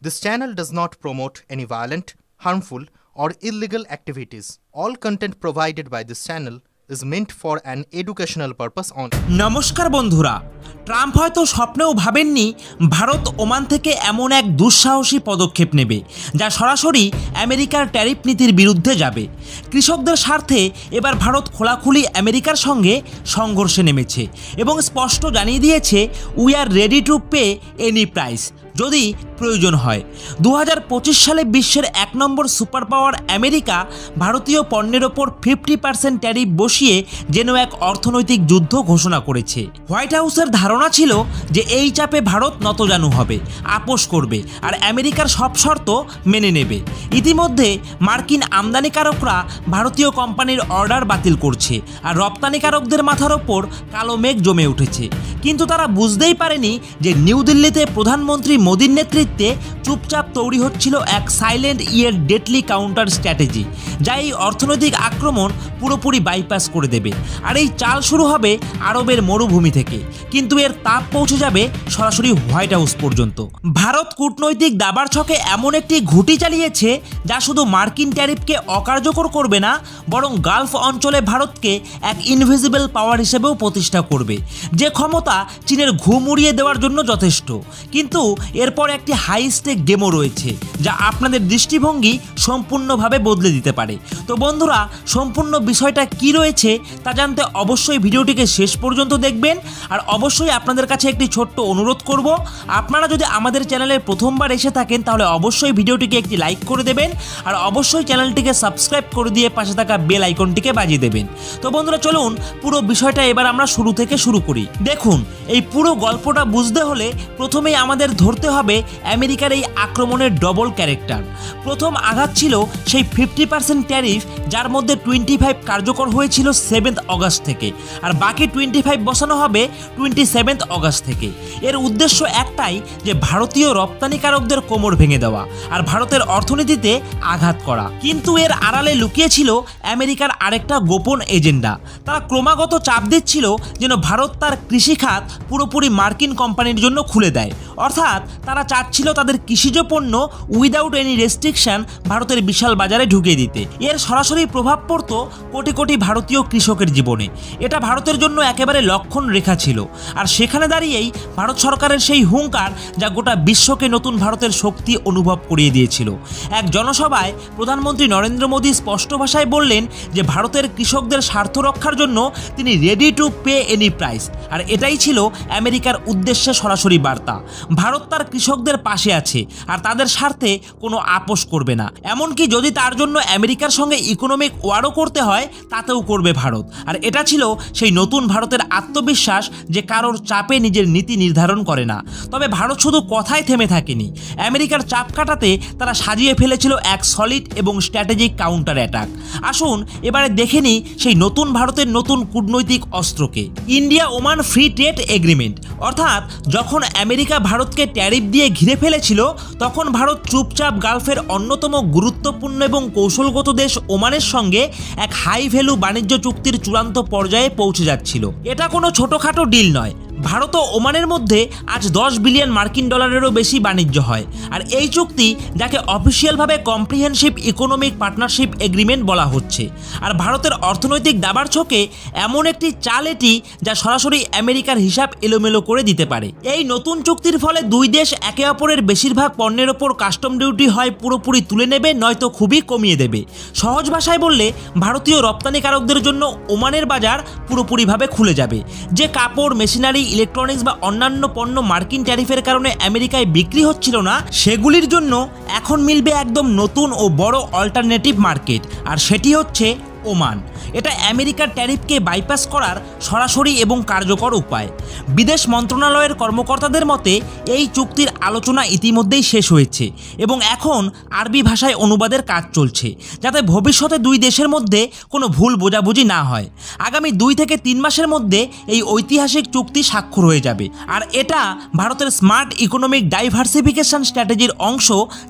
This channel does not promote any violent, harmful, or illegal activities. All content provided by this channel is meant for an educational purpose only. নমস্কার বন্ধুরা, Trump হয়তো স্বপ্নেও ভাবেননি Bharat Oman থেকে এমন এক দুঃসাহসী পদক্ষেপ নেবে যা সরাসরি আমেরিকার ট্যারিফ নীতির বিরুদ্ধে যাবে। কৃষকদের স্বার্থে এবার ভারত খোলাখুলি আমেরিকার সঙ্গে সংঘর্ষে নেমেছে এবং স্পষ্ট জানিয়ে দিয়েছে we are ready to pay any price যদি প্রয়োজন হয়। 2025 সালে বিশ্বের 1 নম্বর সুপার পাওয়ার আমেরিকা ভারতীয় পণ্যের ওপর 50% ট্যারিফ বসিয়ে যেন এক অর্থনৈতিক যুদ্ধ ঘোষণা করেছে। হোয়াইট হাউসের ধারণা ছিল যে এই চাপে ভারত নতজানু হবে, আপোষ করবে আর আমেরিকার সব শর্ত মেনে নেবে। ইতিমধ্যে মার্কিন আমদানিকারকরা ভারতীয় কোম্পানির অর্ডার বাতিল করছে আর রপ্তানিকারকদের মাথার ওপর কালো মেঘ জমে উঠেছে। কিন্তু তারা বুঝতেই পারেনি যে নিউ দিল্লিতে প্রধানমন্ত্রী মোদির নেতৃত্বে চুপচাপ তৈরি হচ্ছিল এক সাইলেন্ট ইয়ের ডেডলি কাউন্টার স্ট্র্যাটেজি, যা এই অর্থনৈতিক আক্রমণ পুরোপুরি বাইপাস করে দেবে। আর এই চাল শুরু হবে আরবের মরুভূমি থেকে, কিন্তু এর তাপ পৌঁছে যাবে সরাসরি হোয়াইট হাউস পর্যন্ত। ভারত কূটনৈতিক দাবার ছকে এমন একটি ঘুঁটি চালিয়েছে যা শুধু মার্কিন ট্যারিফকে অকার্যকর করবে না, বরং গালফ অঞ্চলে ভারতকে এক ইনভিজিবল পাওয়ার হিসেবেও প্রতিষ্ঠা করবে, যে ক্ষমতা চীনের ঘুম উড়িয়ে দেওয়ার জন্য যথেষ্ট। কিন্তু এরপর একটি হাই স্টেক গেমও রয়েছে যা আপনাদের দৃষ্টিভঙ্গি সম্পূর্ণভাবে বদলে দিতে পারে। তো বন্ধুরা, সম্পূর্ণ বিষয়টা কি রয়েছে তা জানতে অবশ্যই ভিডিওটিকে শেষ পর্যন্ত দেখবেন। আর অবশ্যই আপনাদের কাছে একটি ছোট্ট অনুরোধ করব, আপনারা যদি আমাদের চ্যানেলে প্রথমবার এসে থাকেন তাহলে অবশ্যই ভিডিওটিকে একটি লাইক করে দেবেন আর অবশ্যই চ্যানেলটিকে সাবস্ক্রাইব করে দিয়ে পাশে থাকা বেল আইকনটিকে বাজিয়ে দেবেন। তো বন্ধুরা, চলুন পুরো বিষয়টা এবার আমরা শুরু থেকে শুরু করি। দেখুন, এই পুরো গল্পটা বুঝতে হলে প্রথমেই আমাদের ধরতে হবে আমেরিকার এই আক্রমণের ডবল ক্যারেক্টার। প্রথম আঘাত ছিল সেই 50% ট্যারিফ, যার মধ্যে 25 কার্যকর হয়েছিল 7 অগস্ট থেকে আর বাকি 25 বসানো হবে 27 অগস্ট থেকে। এর উদ্দেশ্য একটাই, যে ভারতীয় রপ্তানিকারকদের কোমর ভেঙে দেওয়া আর ভারতের অর্থনীতিতে আঘাত করা। কিন্তু এর আড়ালে লুকিয়ে ছিল আমেরিকার আরেকটা গোপন এজেন্ডা। তারা ক্রমাগত চাপ দিচ্ছিল যেন ভারত তার কৃষিখাত পুরোপুরি মার্কিন কোম্পানির জন্য খুলে দেয়। অর্থাৎ তারা চাচ্ছিল তাদের কৃষিজ পণ্য উইদাউট এনি রেস্ট্রিকশন ভারতের বিশাল বাজারে ঢুকিয়ে দিতে। এর সরাসরি প্রভাব পড়তো কোটি কোটি ভারতীয় কৃষকের জীবনে। এটা ভারতের জন্য একেবারে লক্ষণ রেখা ছিল। আর সেখানে দাঁড়িয়েই ভারত সরকারের সেই হুঙ্কার, যা গোটা বিশ্বকে নতুন ভারতের শক্তি অনুভব করিয়ে দিয়েছিল। এক জনসভায় প্রধানমন্ত্রী নরেন্দ্র মোদী স্পষ্ট ভাষায় বললেন যে ভারতের কৃষকদের স্বার্থ রক্ষার জন্য তিনি ready to pay any price. আর এটাই ছিল আমেরিকার উদ্দেশ্যে সরাসরি বার্তা। ভারত তার কৃষকদের পাশে আছে আর তাদের স্বার্থে কোনো আপোষ করবে না। এমনকি যদি তার জন্য আমেরিকার সঙ্গে ইকোনমিক ওয়ারও করতে হয় তাতেও করবে ভারত। আর এটা ছিল সেই নতুন ভারতের আত্মবিশ্বাস, যে কারোর চাপে নিজের নীতি নির্ধারণ করে না। তবে ভারত শুধু কথায় থেমে থাকেনি। আমেরিকার চাপ কাটাতে তারা সাজিয়ে ফেলেছিল এক সলিড এবং স্ট্র্যাটেজিক কাউন্টার অ্যাটাক। আসুন এবারে দেখে নিই সেই নতুন ভারতের নতুন কূটনৈতিক অস্ত্রকে। India Oman free trade agreement. অর্থাৎ যখন আমেরিকা ভারতকে ট্যারিফ দিয়ে ঘিরে ফেলেছিল, তখন ভারত চুপচাপ গালফের অন্যতম গুরুত্বপূর্ণ এবং কৌশলগত দেশ ওমানের সঙ্গে এক হাই ভ্যালু বাণিজ্য চুক্তির চূড়ান্ত পর্যায়ে পৌঁছে যাচ্ছিল। এটা কোনো ছোটোখাটো ডিল নয়। ভারত ও ওমানের মধ্যে আজ 10 বিলিয়ন মার্কিন ডলারেরও বেশি বাণিজ্য হয়। আর এই চুক্তি, যাকে অফিসিয়ালভাবে কম্প্রিহেনসিভ ইকোনমিক পার্টনারশিপ এগ্রিমেন্ট বলা হচ্ছে, আর ভারতের অর্থনৈতিক দাবার ছকে এমন একটি চাল এটি, যা সরাসরি আমেরিকার হিসাব এলোমেলো করে দিতে পারে। এই নতুন চুক্তির ফলে দুই দেশ একে অপরের বেশিরভাগ পণ্যের ওপর কাস্টম ডিউটি হয় পুরোপুরি তুলে নেবে, নয়তো খুবই কমিয়ে দেবে। সহজ ভাষায় বললে, ভারতীয় রপ্তানিকারকদের জন্য ওমানের বাজার পুরোপুরিভাবে খুলে যাবে। যে কাপড়, মেশিনারি, ইলেকট্রনিক্স বা অন্যান্য পণ্য মার্কিন ট্যারিফের কারণে আমেরিকায় বিক্রি হচ্ছিল না, সেগুলির জন্য এখন মিলবে একদম নতুন ও বড় অল্টারনেটিভ মার্কেট, আর সেটি হচ্ছে ওমান। এটা আমেরিকার ট্যারিফকে বাইপাস করার সরাসরি এবং কার্যকর উপায়। বিদেশ মন্ত্রণালয়ের কর্মকর্তাদের মতে এই চুক্তির আলোচনা ইতিমধ্যেই শেষ হয়েছে এবং এখন আরবি ভাষায় অনুবাদের কাজ চলছে, যাতে ভবিষ্যতে দুই দেশের মধ্যে কোনো ভুল বোঝাবুঝি না হয়। আগামী 2 থেকে 3 মাসের মধ্যে এই ঐতিহাসিক চুক্তি স্বাক্ষর হয়ে যাবে। আর এটা ভারতের স্মার্ট ইকোনমিক ডাইভার্সিফিকেশন স্ট্র্যাটেজির অংশ,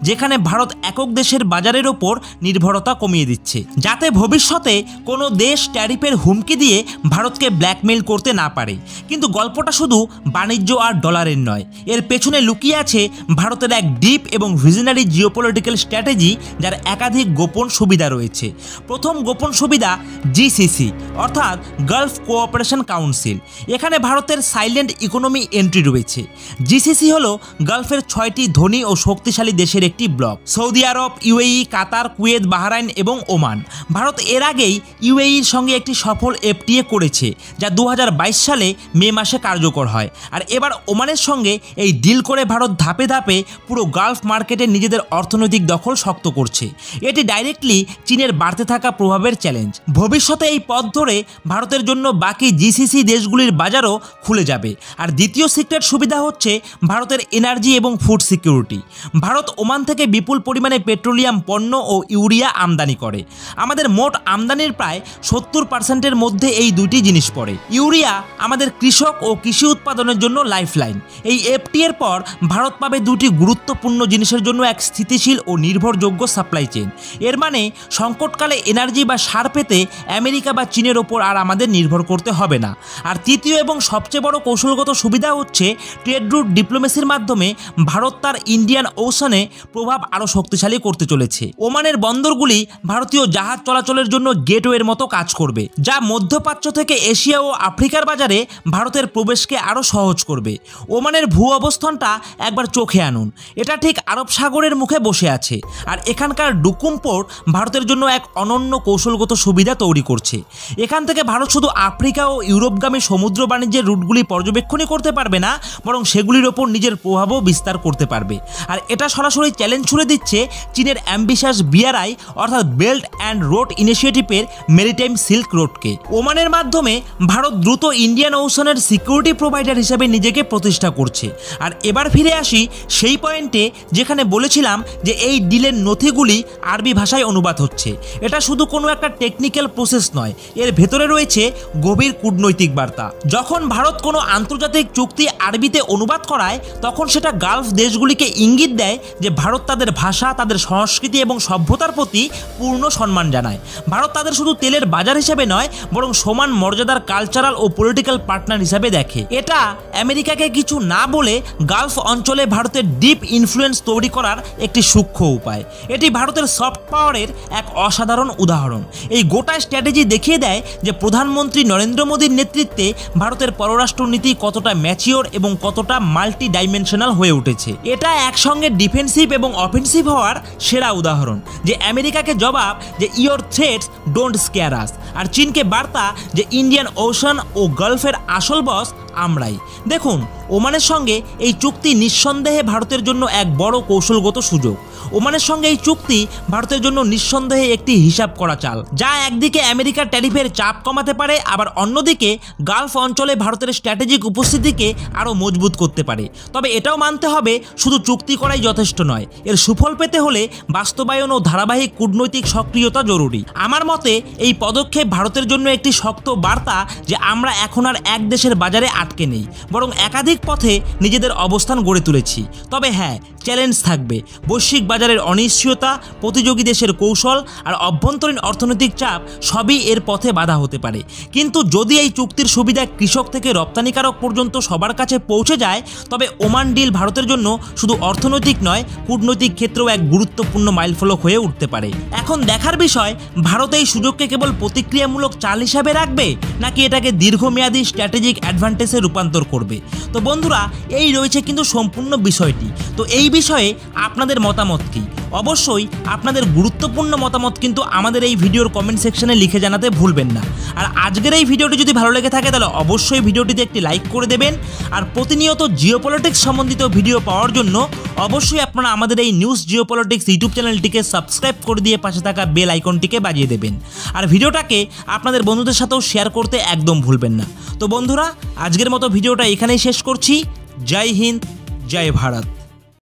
যেখানে ভারত একক দেশের বাজারের ওপর নির্ভরতা কমিয়ে দিচ্ছে, যাতে ভবিষ্যতে যাতে কোনো দেশ ট্যারিফের হুমকি দিয়ে ভারতকে ব্ল্যাকমেইল করতে না পারে। কিন্তু গল্পটা শুধু বাণিজ্য আর ডলারের নয়, এর পেছনে লুকিয়ে আছে ভারতের এক ডিপ এবং ভিশনারি জিওপলিটিক্যাল স্ট্র্যাটেজি, যার একাধিক গোপন সুবিধা রয়েছে। প্রথম গোপন সুবিধা জিসিসি অর্থাৎ গালফ কোঅপারেশন কাউন্সিল। এখানে ভারতের সাইলেন্ট ইকোনমি এন্ট্রি রয়েছে। জিসিসি হলো গালফের 6টি ধনী ও শক্তিশালী দেশের একটি ব্লক: সৌদি আরব, ইউএই, কাতার, কুয়েত, বাহরাইন এবং ওমান। ভারত এর আগেই ইউএইর সঙ্গে একটি সফল এফটিএ করেছে, যা 2022 সালে মে মাসে কার্যকর হয়। আর এবার ওমানের সঙ্গে এই ডিল করে ভারত ধাপে ধাপে পুরো গালফ মার্কেটে নিজেদের অর্থনৈতিক দখল শক্ত করছে। এটি ডাইরেক্টলি চীনের বাড়তে থাকা প্রভাবের চ্যালেঞ্জ। ভবিষ্যতে এই পথ ধরে ভারতের জন্য বাকি জিসিসি দেশগুলির বাজারও খুলে যাবে। আর দ্বিতীয় সিক্রেট সুবিধা হচ্ছে ভারতের এনার্জি এবং ফুড সিকিউরিটি। ভারত ওমান থেকে বিপুল পরিমাণে পেট্রোলিয়াম পণ্য ও ইউরিয়া আমদানি করে। আমাদের মোট আমদানির প্রায় 70%-এর মধ্যে এই দুটি জিনিস পড়ে। ইউরিয়া আমাদের কৃষক ও কৃষি উৎপাদনের জন্য লাইফলাইন। এই এফটিএর পর ভারত পাবে দুটি গুরুত্বপূর্ণ জিনিসের জন্য এক স্থিতিশীল ও নির্ভরযোগ্য সাপ্লাই চেইন। এর মানে সংকটকালে এনার্জি বা সার পেতে আমেরিকা বা চীনের ওপর আর আমাদের নির্ভর করতে হবে না। আর তৃতীয় এবং সবচেয়ে বড় কৌশলগত সুবিধা হচ্ছে ট্রেড রুট ডিপ্লোমেসির মাধ্যমে ভারত তার ইন্ডিয়ান ওশানে প্রভাব আরও শক্তিশালী করতে চলেছে। ওমানের বন্দরগুলি ভারতীয় জাহাজ চলাচলের জন্য গেটওয়ের মতো কাজ করবে, যা মধ্যপ্রাচ্য থেকে এশিয়া ও আফ্রিকার বাজারে ভারতের প্রবেশকে আরও সহজ করবে। ওমানের ভূ অবস্থানটা একবার চোখে আনুন। এটা ঠিক আরব সাগরের মুখে বসে আছে, আর এখানকার ডুকুম পোর্ট ভারতের জন্য এক অনন্য কৌশলগত সুবিধা তৈরি করছে। এখান থেকে ভারত শুধু আফ্রিকা ও ইউরোপগামী সমুদ্র বাণিজ্যের রুটগুলি পর্যবেক্ষণই করতে পারবে না, বরং সেগুলির ওপর নিজের প্রভাবও বিস্তার করতে পারবে। আর এটা সরাসরি চ্যালেঞ্জ ছুড়ে দিচ্ছে চীনের অ্যাম্বিশাস বিআরআই অর্থাৎ বেল্ট অ্যান্ড রোড ইনিশিয়েটিভের মেরিটাইম সিল্ক রোডকে। ওমানের মাধ্যমে ভারত দ্রুত ইন্ডিয়ান ওশানের সিকিউরিটি প্রোভাইডার হিসেবে নিজেকে প্রতিষ্ঠা করছে। আর এবার ফিরে আসি সেই পয়েন্টে যেখানে বলেছিলাম যে এই ডিলের নথিগুলি আরবি ভাষায় অনুবাদ হচ্ছে। এটা শুধু কোনো একটা টেকনিক্যাল প্রসেস নয়, এর ভেতরে রয়েছে গভীর কূটনৈতিক বার্তা। যখন ভারত কোনো আন্তর্জাতিক চুক্তি আরবিতে অনুবাদ করায়, তখন সেটা গালফ দেশগুলিকে ইঙ্গিত দেয় যে ভারত তাদের ভাষা, তাদের সংস্কৃতি এবং সভ্যতার প্রতি পূর্ণ সম্মান জানায়। ভারত তাদের শুধু তেলের বাজার হিসেবে নয়, বরং সমান মর্যাদার কালচারাল ও পলিটিক্যাল পার্টনার হিসেবে দেখে। এটা আমেরিকাকে কিছু না বলে গালফ অঞ্চলে ভারতের ডিপ ইনফ্লুয়েন্স তৈরি করার একটি সূক্ষ্ম উপায়। এটি ভারতের সফট পাওয়ারের এক অসাধারণ উদাহরণ। এই গোটা স্ট্র্যাটেজি দেখিয়ে দেয় যে প্রধানমন্ত্রী নরেন্দ্র মোদীর নেতৃত্বে ভারতের পররাষ্ট্রনীতি কতটা ম্যাচিওর এবং কতটা মাল্টি ডাইমেনশনাল হয়ে উঠেছে। এটা একসঙ্গে ডিফেন্সিভ এবং অফেন্সিভ হওয়ার সেরা উদাহরণ। যে আমেরিকাকে জবাব যে ইয়োর থ্রেটস ডোন্ট স্কেয়ার আস, আর চীনকে বার্তা যে ইন্ডিয়ান ওশান ও গালফের আসল বস আমরাই। দেখুন, ওমানের সঙ্গে এই চুক্তি নিঃসন্দেহে ভারতের জন্য এক বড় কৌশলগত সুযোগ। ওমানের সঙ্গে এই চুক্তি ভারতের জন্য নিঃসন্দেহে একটি হিসাব করা চাল, যা একদিকে আমেরিকার ট্যারিফের চাপ কমাতে পারে, আবার অন্যদিকে গালফ অঞ্চলে ভারতের স্ট্র্যাটেজিক উপস্থিতিকে আরও মজবুত করতে পারে। তবে এটাও মানতে হবে শুধু চুক্তি করাই যথেষ্ট নয়, এর সুফল পেতে হলে বাস্তবায়ন ও ধারাবাহিক কূটনৈতিক সক্রিয়তা জরুরি। আমার মতে এই পদক্ষেপ ভারতের জন্য একটি শক্ত বার্তা যে আমরা এখন আর এক দেশের বাজারে আটকে নেই, বরং একাধিক পথে নিজেদের অবস্থান গড়ে তুলেছি। তবে হ্যাঁ, চ্যালেঞ্জ থাকবে। বৈশ্বিক বাজারের অনিশ্চয়তা, প্রতিযোগী দেশের কৌশল আর অভ্যন্তরীণ অর্থনৈতিক চাপ সবই এর পথে বাধা হতে পারে। কিন্তু যদি এই চুক্তির সুবিধা কৃষক থেকে রপ্তানিকারক পর্যন্ত সবার কাছে পৌঁছে যায়, তবে ওমান ডিল ভারতের জন্য শুধু অর্থনৈতিক নয়, কূটনৈতিক ক্ষেত্রেও এক গুরুত্বপূর্ণ মাইলফলক হয়ে উঠতে পারে। এখন দেখার বিষয়, ভারত এই সুযোগকে কেবল প্রতিক্রিয়ামূলক চাল হিসাবে রাখবে, নাকি এটাকে দীর্ঘমেয়াদী স্ট্র্যাটেজিক অ্যাডভান্টেজে রূপান্তর করবে। তো বন্ধুরা, এই রয়েছে কিন্তু সম্পূর্ণ বিষয়টি। তো এই বিষয়ে আপনাদের মতামত কি? অবশ্যই আপনাদের গুরুত্বপূর্ণ মতামত কিন্তু আমাদের এই ভিডিওর কমেন্ট সেকশনে লিখে জানাতে ভুলবেন না। আর আজকের এই ভিডিওটি যদি ভালো লেগে থাকে তাহলে অবশ্যই ভিডিওটিতে একটি লাইক করে দেবেন। আর প্রতিনিয়ত জিওপলিটিক্স সম্বন্ধিত ভিডিও পাওয়ার জন্য অবশ্যই আপনারা আমাদের এই নিউজ জিওপলিটিক্স ইউটিউব চ্যানেলটিকে সাবস্ক্রাইব করে দিয়ে পাশে থাকা বেল আইকনটিকে বাজিয়ে দেবেন। আর ভিডিওটাকে আপনাদের বন্ধুদের সাথেও শেয়ার করতে একদম ভুলবেন না। তো বন্ধুরা, আজকের মতো ভিডিওটা এখানেই শেষ করছি। জয় হিন্দ, জয় ভারত।